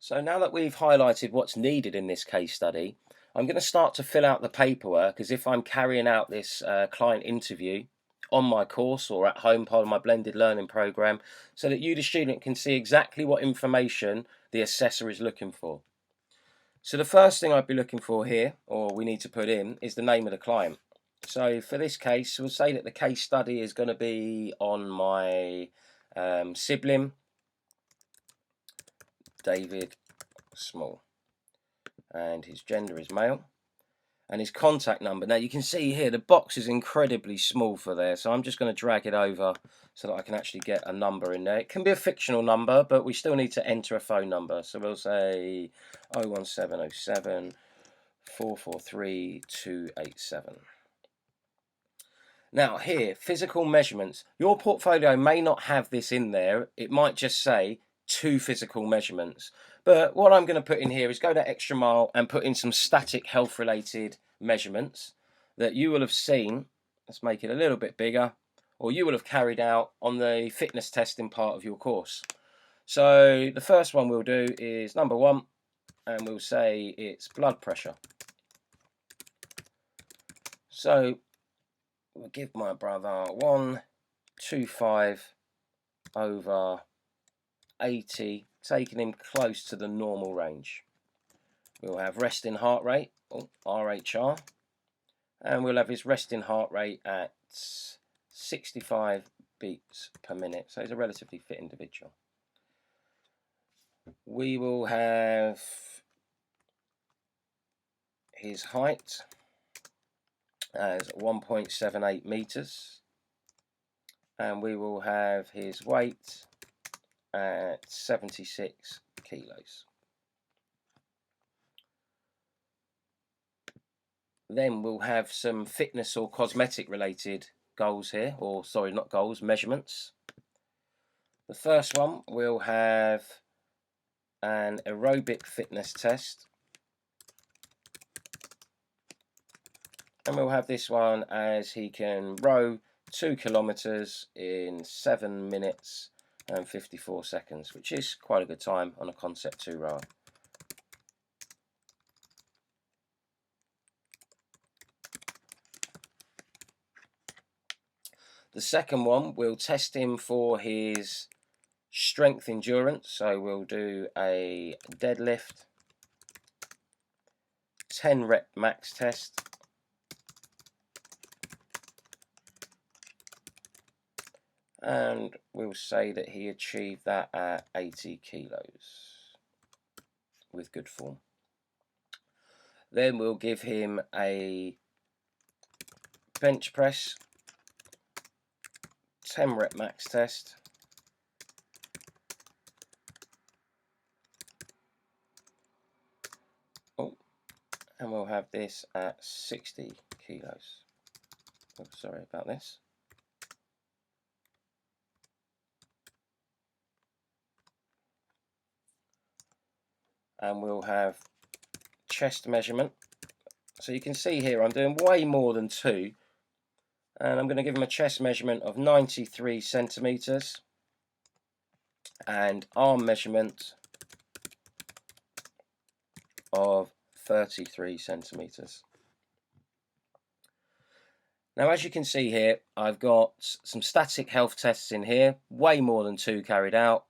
So now that we've highlighted what's needed in this case study, I'm going to start to fill out the paperwork as if I'm carrying out this client interview on my course or at home, part of my blended learning program, so that you, the student, can see exactly what information the assessor is looking for. So the first thing I'd be looking for here, or we need to put in, is the name of the client. So for this case, we'll say that the case study is going to be on my sibling, David Small, and his gender is male, and his contact number. Now you can see here the box is incredibly small for there, so I'm just going to drag it over so that I can actually get a number in there. It can be a fictional number, but we still need to enter a phone number, so we'll say 01707 443 287. Now here, physical measurements. Your portfolio may not have this in there. It might just say 2 physical measurements. But what I'm going to put in here is go that extra mile and put in some static health related measurements that you will have seen. Let's make it a little bit bigger, or you will have carried out on the fitness testing part of your course. So the first one we'll do is number 1, and we'll say it's blood pressure. So we'll give my brother 125 over 80, taking him close to the normal range. We'll have resting heart rate, RHR, and we'll have his resting heart rate at 65 beats per minute. So he's a relatively fit individual. We will have his height as 1.78 meters, and we will have his weight at 76 kilos. Then we'll have some fitness or cosmetic related goals here, or sorry, not goals, measurements. The first one, we'll have an aerobic fitness test, and we'll have this one as he can row 2 kilometers in 7 minutes and 54 seconds, which is quite a good time on a Concept 2 rower. The second one, we'll test him for his strength endurance. So we'll do a deadlift, 10 rep max test, and we'll say that he achieved that at 80 kilos with good form. Then we'll give him a bench press, 10 rep max test, and we'll have this at 60 kilos. Oh, sorry about this. And we'll have chest measurement. So you can see here I'm doing way more than 2, and I'm going to give him a chest measurement of 93 centimeters and arm measurement of 33 centimeters. Now, as you can see here, I've got some static health tests in here, way more than 2 carried out,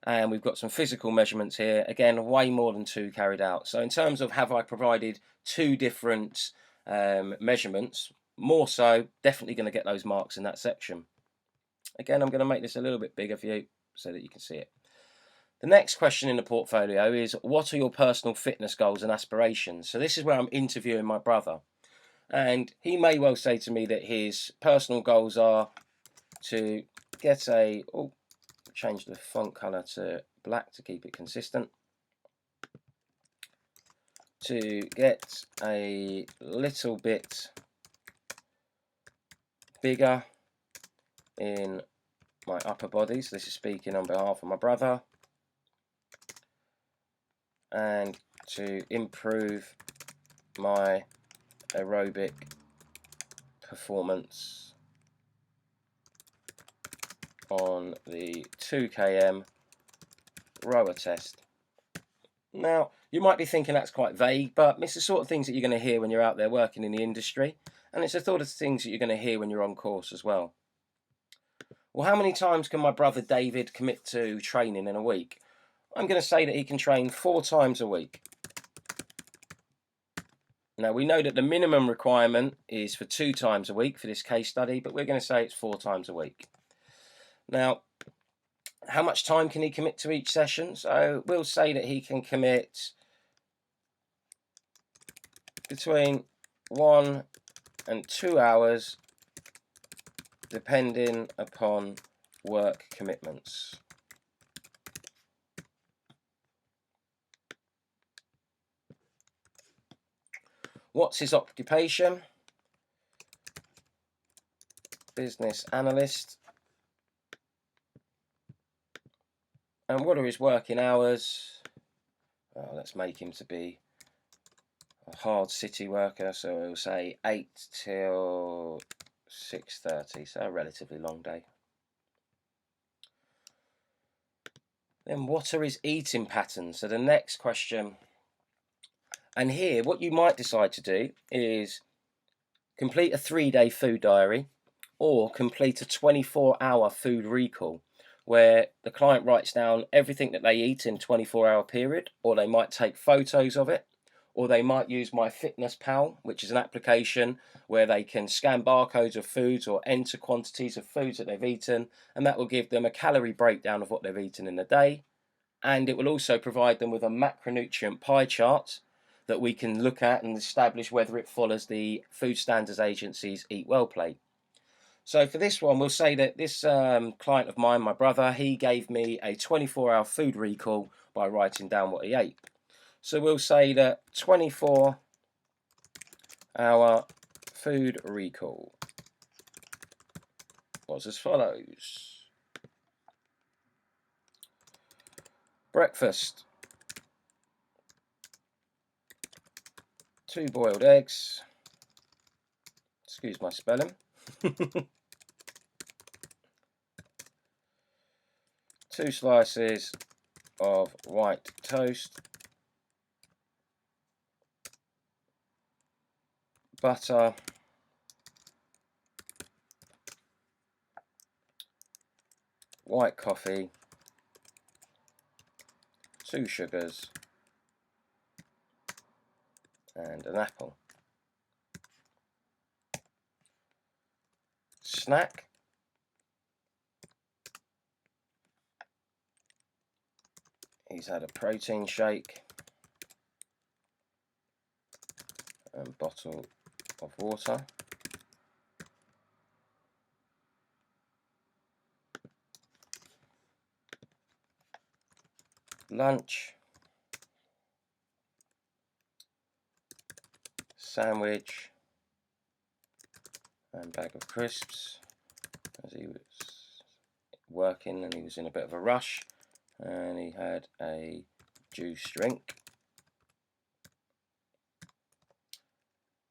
and we've got some physical measurements here, again, way more than 2 carried out. So in terms of have I provided 2 different measurements, more so, definitely going to get those marks in that section. Again, I'm going to make this a little bit bigger for you so that you can see it. The next question in the portfolio is, what are your personal fitness goals and aspirations? So this is where I'm interviewing my brother. And he may well say to me that his personal goals are to get a, change the font color to black to keep it consistent, to get a little bit bigger in my upper body. So this is speaking on behalf of my brother. And to improve my aerobic performance on the 2 km rower test. Now, you might be thinking that's quite vague, but it's the sort of things that you're going to hear when you're out there working in the industry, and it's the sort of things that you're going to hear when you're on course as well. Well, how many times can my brother David commit to training in a week? I'm going to say that he can train 4 times a week. Now, we know that the minimum requirement is for 2 times a week for this case study, but we're going to say it's 4 times a week. Now, how much time can he commit to each session? So we'll say that he can commit between 1 and 2 hours, depending upon work commitments. What's his occupation? Business analyst. And what are his working hours? Well, let's make him to be a hard city worker, so we'll say 8 till 6:30, so a relatively long day. Then what are his eating patterns? So the next question, and here what you might decide to do is complete a 3-day food diary or complete a 24-hour food recall, where the client writes down everything that they eat in a 24-hour period, or they might take photos of it, or they might use MyFitnessPal, which is an application where they can scan barcodes of foods or enter quantities of foods that they've eaten, and that will give them a calorie breakdown of what they've eaten in a day. And it will also provide them with a macronutrient pie chart that we can look at and establish whether it follows the Food Standards Agency's Eat Well plate. So for this one, we'll say that this client of mine, my brother, he gave me a 24-hour food recall by writing down what he ate. So we'll say that 24-hour food recall was as follows. Breakfast: 2 boiled eggs. Excuse my spelling. 2 slices of white toast, butter, white coffee, 2 sugars, and an apple. Snack: he's had a protein shake and bottle of water. Lunch: sandwich and bag of crisps, as he was working and he was in a bit of a rush, and he had a juice drink.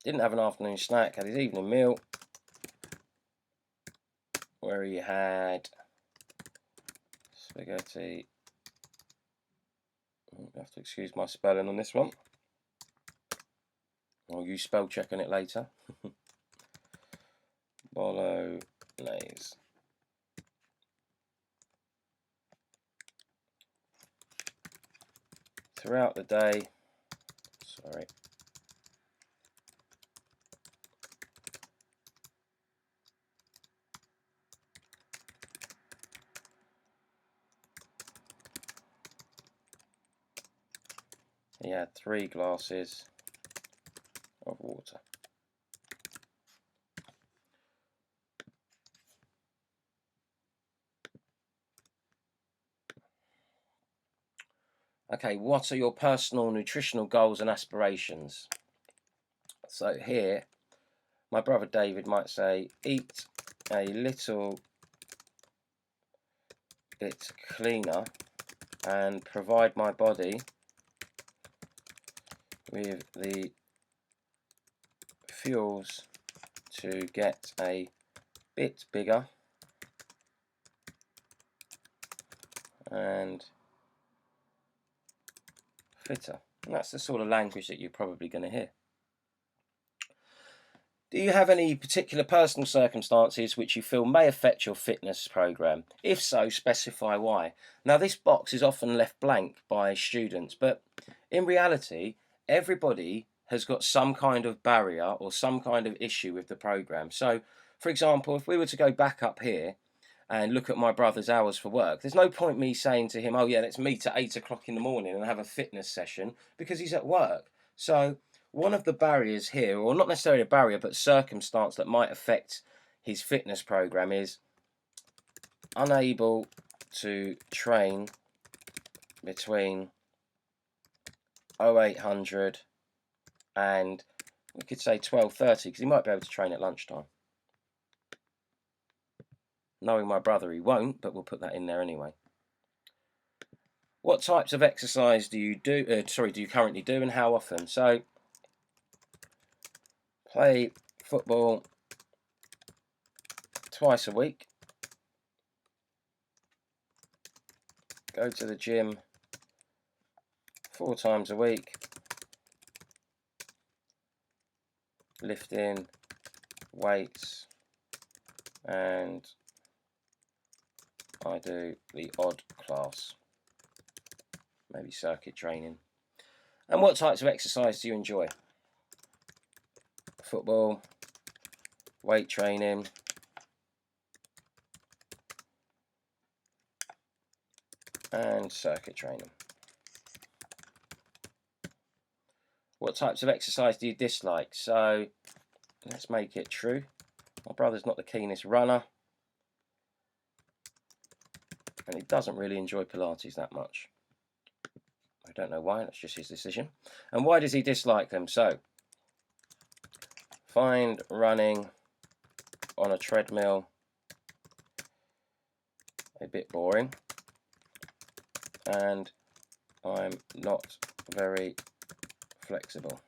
Didn't have an afternoon snack, had his evening meal, where he had spaghetti. You have to excuse my spelling on this one. I'll use spell check on it later. Bolognese. Throughout the day, he had 3 glasses of water. Okay, what are your personal nutritional goals and aspirations? So here, my brother David might say, eat a little bit cleaner and provide my body with the fuels to get a bit bigger and fitter. And that's the sort of language that you're probably going to hear. Do you have any particular personal circumstances which you feel may affect your fitness program? If so, specify why. Now, this box is often left blank by students, but in reality, everybody has got some kind of barrier or some kind of issue with the program. So, for example, if we were to go back up here and look at my brother's hours for work, there's no point me saying to him, oh yeah, let's meet at 8 o'clock in the morning and have a fitness session, because he's at work. So one of the barriers here, or not necessarily a barrier, but circumstance that might affect his fitness program, is unable to train between 0800 and, we could say, 12:30, because he might be able to train at lunchtime. Knowing my brother, he won't, but we'll put that in there anyway. What types of exercise do you do? Do you currently do, and how often? So, play football twice a week. Go to the gym 4 times a week. Lifting weights, and I do the odd class, maybe circuit training. And what types of exercise do you enjoy? Football, weight training, and circuit training. What types of exercise do you dislike? So let's make it true. My brother's not the keenest runner, and he doesn't really enjoy Pilates that much. I don't know why, that's just his decision. And why does he dislike them? So, find running on a treadmill a bit boring, and I'm not very flexible,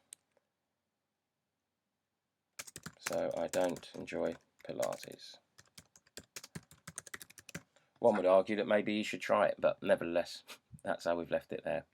so I don't enjoy Pilates. One would argue that maybe you should try it, but nevertheless, that's how we've left it there.